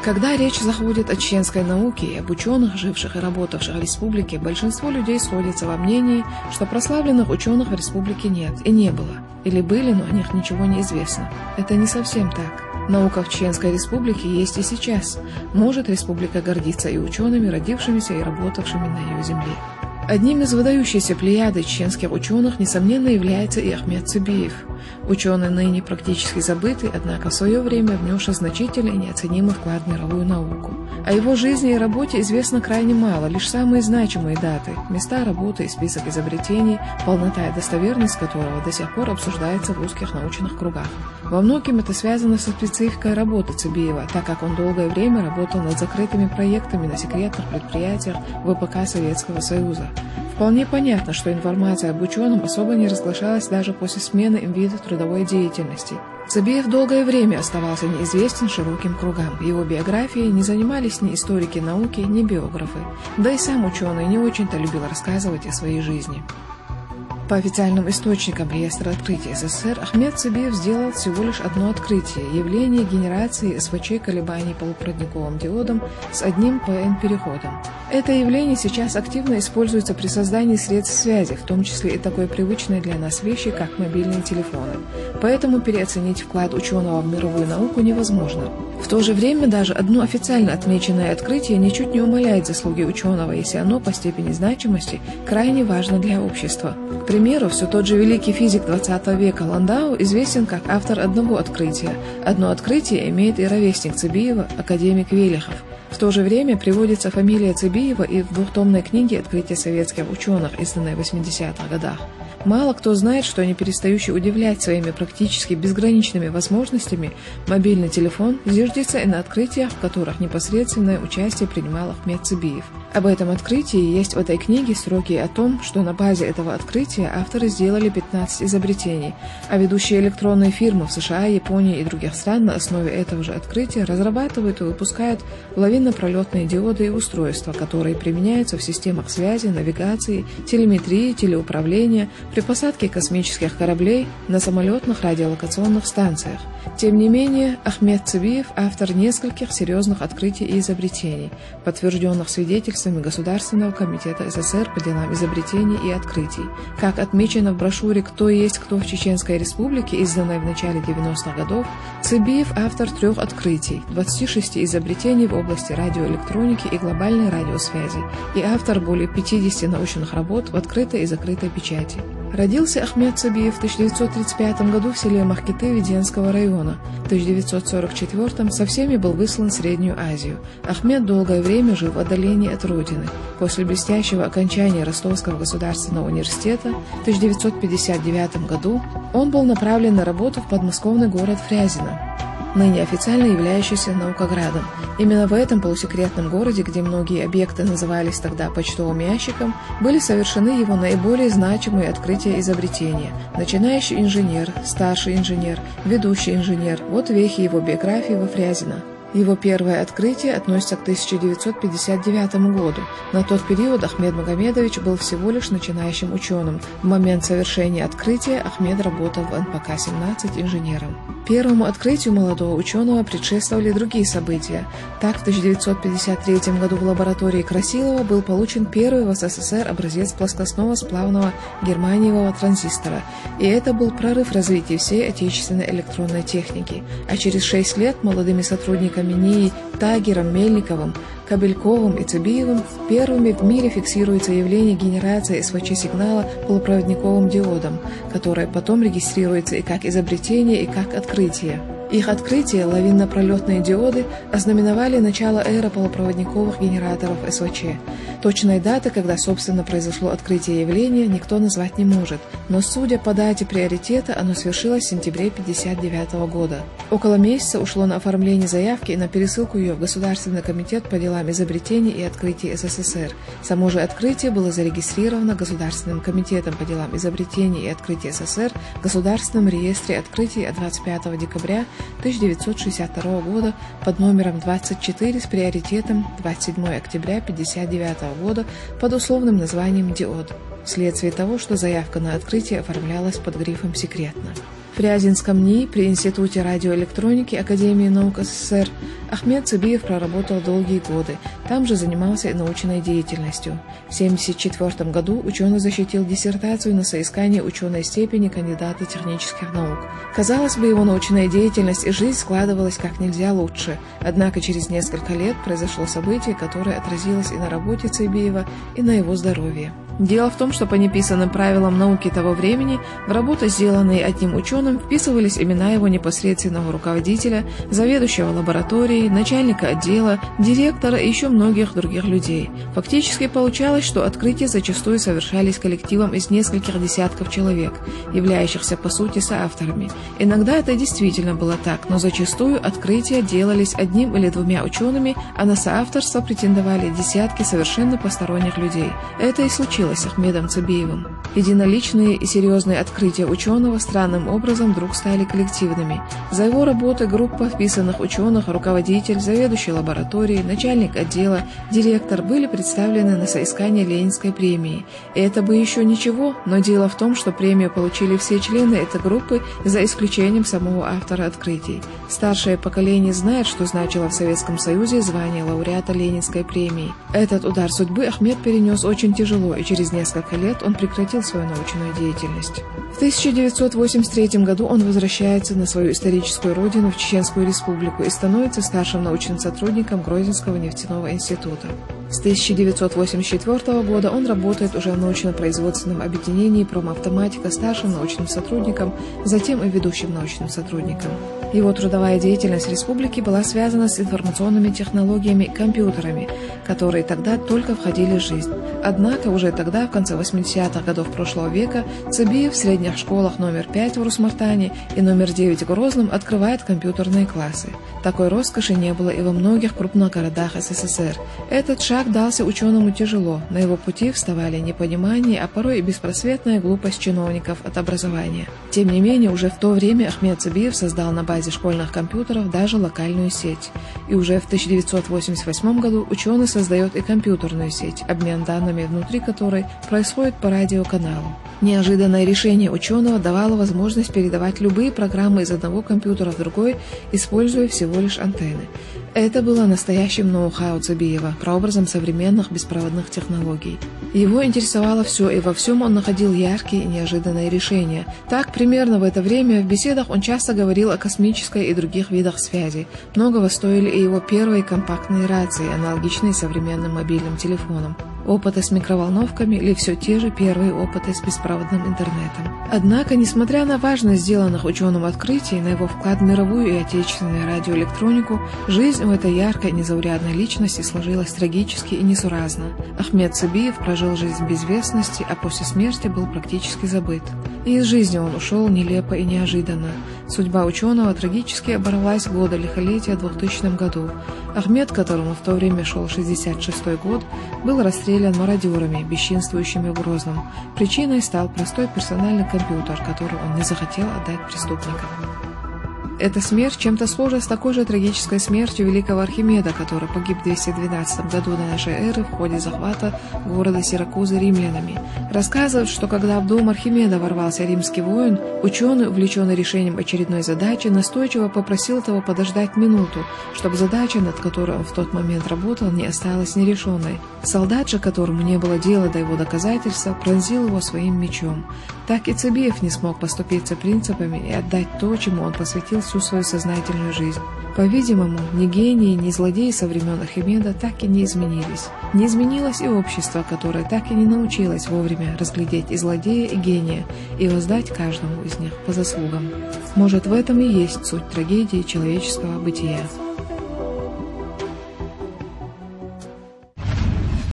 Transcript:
Когда речь заходит о чеченской науке и об ученых, живших и работавших в республике, большинство людей сходятся во мнении, что прославленных ученых в республике нет и не было. Или были, но о них ничего не известно. Это не совсем так. Наука в Чеченской республике есть и сейчас. Может республика гордиться и учеными, родившимися и работавшими на ее земле. Одним из выдающейся плеяды чеченских ученых, несомненно, является и Ахмед Цыбиев. Ученый ныне практически забытый, однако в свое время внесший значительный и неоценимый вклад в мировую науку. О его жизни и работе известно крайне мало, лишь самые значимые даты, места работы и список изобретений, полнота и достоверность которого до сих пор обсуждается в узких научных кругах. Во многом это связано со спецификой работы Цыбиева, так как он долгое время работал над закрытыми проектами на секретных предприятиях ВПК Советского Союза. Вполне понятно, что информация об ученом особо не разглашалась даже после смены им вида трудовой деятельности. Цыбиев долгое время оставался неизвестен широким кругам. В его биографии не занимались ни историки науки, ни биографы. Да и сам ученый не очень-то любил рассказывать о своей жизни. По официальным источникам реестра открытий СССР Ахмед Цыбиев сделал всего лишь одно открытие – явление генерации СВЧ колебаний полупроводниковым диодом с одним ПН-переходом. Это явление сейчас активно используется при создании средств связи, в том числе и такой привычной для нас вещи, как мобильные телефоны. Поэтому переоценить вклад ученого в мировую науку невозможно. В то же время даже одно официально отмеченное открытие ничуть не умаляет заслуги ученого, если оно по степени значимости крайне важно для общества. К примеру, все тот же великий физик XX века Ландау известен как автор одного открытия. Одно открытие имеет и ровесник Цыбиева, академик Велихов. В то же время приводится фамилия Цыбиева и в двухтомной книге «Открытия советских ученых», изданной в 80-х годах. Мало кто знает, что не перестающий удивлять своими практически безграничными возможностями, мобильный телефон зиждется и на открытиях, в которых непосредственное участие принимал Ахмед Цыбиев. Об этом открытии есть в этой книге строки о том, что на базе этого открытия авторы сделали 15 изобретений, а ведущие электронные фирмы в США, Японии и других стран на основе этого же открытия разрабатывают и выпускают лавинно-пролетные диоды и устройства, которые применяются в системах связи, навигации, телеметрии, телеуправления, при посадке космических кораблей на самолетных радиолокационных станциях. Тем не менее, Ахмед Цыбиев – автор нескольких серьезных открытий и изобретений, подтвержденных свидетельствами Государственного комитета СССР по делам изобретений и открытий. Как отмечено в брошюре «Кто есть кто в Чеченской Республике», изданной в начале 90-х годов, Цыбиев – автор 3 открытий, 26 изобретений в области радиоэлектроники и глобальной радиосвязи и автор более 50 научных работ в открытой и закрытой печати. Родился Ахмед Цыбиев в 1935 году в селе Махкиты Веденского района. В 1944 со всеми был выслан в Среднюю Азию. Ахмед долгое время жил в отдалении от родины. После блестящего окончания Ростовского государственного университета в 1959 году он был направлен на работу в подмосковный город Фрязино, ныне официально являющийся Наукоградом. Именно в этом полусекретном городе, где многие объекты назывались тогда почтовым ящиком, были совершены его наиболее значимые открытия и изобретения. Начинающий инженер, старший инженер, ведущий инженер – вот вехи его биографии во Фрязино. Его первое открытие относится к 1959 году. На тот период Ахмед Магомедович был всего лишь начинающим ученым. В момент совершения открытия Ахмед работал в НПК-17 инженером. Первому открытию молодого ученого предшествовали другие события. Так, в 1953 году в лаборатории Красилова был получен первый в СССР образец плоскостного сплавного германиевого транзистора. И это был прорыв развития всей отечественной электронной техники. А через 6 лет молодыми сотрудниками НИИ Тагером, Мельниковым, Кобельковым и Цыбиевым первыми в мире фиксируется явление генерации СВЧ-сигнала полупроводниковым диодом, которое потом регистрируется и как изобретение, и как открытие. Их открытие, лавинно-пролетные диоды, ознаменовали начало эры полупроводниковых генераторов СВЧ. Точной даты, когда, собственно, произошло открытие явления, никто назвать не может, но, судя по дате приоритета, оно свершилось в сентябре 1959 года. Около месяца ушло на оформление заявки и на пересылку ее в Государственный комитет по делам изобретений и открытий СССР. Само же открытие было зарегистрировано Государственным комитетом по делам изобретений и открытий СССР в Государственном реестре открытий от 25 декабря 1962 года под номером 24 с приоритетом 27 октября 1959 года под условным названием «Диод», вследствие того, что заявка на открытие оформлялась под грифом «Секретно». В Фрязинском НИИ при Институте радиоэлектроники Академии наук СССР Ахмед Цыбиев проработал долгие годы, там же занимался и научной деятельностью. В 1974 году ученый защитил диссертацию на соискание ученой степени кандидата технических наук. Казалось бы, его научная деятельность и жизнь складывалась как нельзя лучше, однако через несколько лет произошло событие, которое отразилось и на работе Цыбиева, и на его здоровье. Дело в том, что по неписанным правилам науки того времени в работы, сделанные одним ученым, вписывались имена его непосредственного руководителя, заведующего лабораторией, начальника отдела, директора и еще многих других людей. Фактически получалось, что открытия зачастую совершались коллективом из нескольких десятков человек, являющихся по сути соавторами. Иногда это действительно было так, но зачастую открытия делались одним или двумя учеными, а на соавторство претендовали десятки совершенно посторонних людей. Это и случилось с Ахмедом Цыбиевым. Единоличные и серьезные открытия ученого странным образом вдруг стали коллективными. За его работой группа вписанных ученых, руководитель, заведующий лабораторией, начальник отдела, директор были представлены на соискание Ленинской премии. И это бы еще ничего, но дело в том, что премию получили все члены этой группы за исключением самого автора открытий. Старшее поколение знает, что значило в Советском Союзе звание лауреата Ленинской премии. Этот удар судьбы Ахмед перенес очень тяжело, и через несколько лет он прекратил свою научную деятельность. В 1983 году он возвращается на свою историческую родину, в Чеченскую Республику, и становится старшим научным сотрудником Грозненского нефтяного института. С 1984 года он работает уже в научно-производственном объединении «Промавтоматика» старшим научным сотрудником, затем и ведущим научным сотрудником. Его трудовая деятельность в республике была связана с информационными технологиями, компьютерами, которые тогда только входили в жизнь. Однако уже тогда, в конце 80-х годов прошлого века, Цыбиев в средних школах номер 5 в Русмартане и номер 9 в Грозном открывает компьютерные классы. Такой роскоши не было и во многих крупных городах СССР. Этот шаг дался ученому тяжело, на его пути вставали непонимание, а порой и беспросветная глупость чиновников от образования. Тем не менее, уже в то время Ахмед Цыбиев создал на базе школьных компьютеров даже локальную сеть. И уже в 1988 году ученый создает и компьютерную сеть, обмен данными внутри которой происходит по радиоканалу. Неожиданное решение ученого давало возможность передавать любые программы из одного компьютера в другой, используя всего лишь антенны. Это было настоящим ноу-хау Цыбиева, прообразом современных беспроводных технологий. Его интересовало все, и во всем он находил яркие и неожиданные решения. Так, примерно в это время в беседах он часто говорил о космической и других видах связи. Многого стоили и его первые компактные рации, аналогичные современным мобильным телефонам. Опыты с микроволновками или все те же первые опыты с беспроводным интернетом. Однако, несмотря на важность сделанных ученым открытий, на его вклад в мировую и отечественную радиоэлектронику, жизнь у этой яркой незаурядной личности сложилась трагически и несуразно. Ахмед Цыбиев прожил жизнь в безвестности, а после смерти был практически забыт. И из жизни он ушел нелепо и неожиданно. Судьба ученого трагически оборвалась в годы лихолетия в 2000 году. Ахмед, которому в то время шел 66-й год, был расстрелян мародерами, бесчинствующими в Грозном. Причиной стал простой персональный компьютер, который он не захотел отдать преступникам. Эта смерть чем-то схожа с такой же трагической смертью великого Архимеда, который погиб в 212 году до нашей эры в ходе захвата города Сиракузы римлянами. Рассказывают, что когда в дом Архимеда ворвался римский воин, ученый, увлеченный решением очередной задачи, настойчиво попросил того подождать минуту, чтобы задача, над которой он в тот момент работал, не осталась нерешенной. Солдат же, которому не было дела до его доказательства, пронзил его своим мечом. Так и Цыбиев не смог поступиться принципами и отдать то, чему он посвятил всю свою сознательную жизнь. По-видимому, ни гении, ни злодеи со времен Архимеда так и не изменились. Не изменилось и общество, которое так и не научилось вовремя разглядеть и злодея, и гения, и воздать каждому из них по заслугам. Может, в этом и есть суть трагедии человеческого бытия.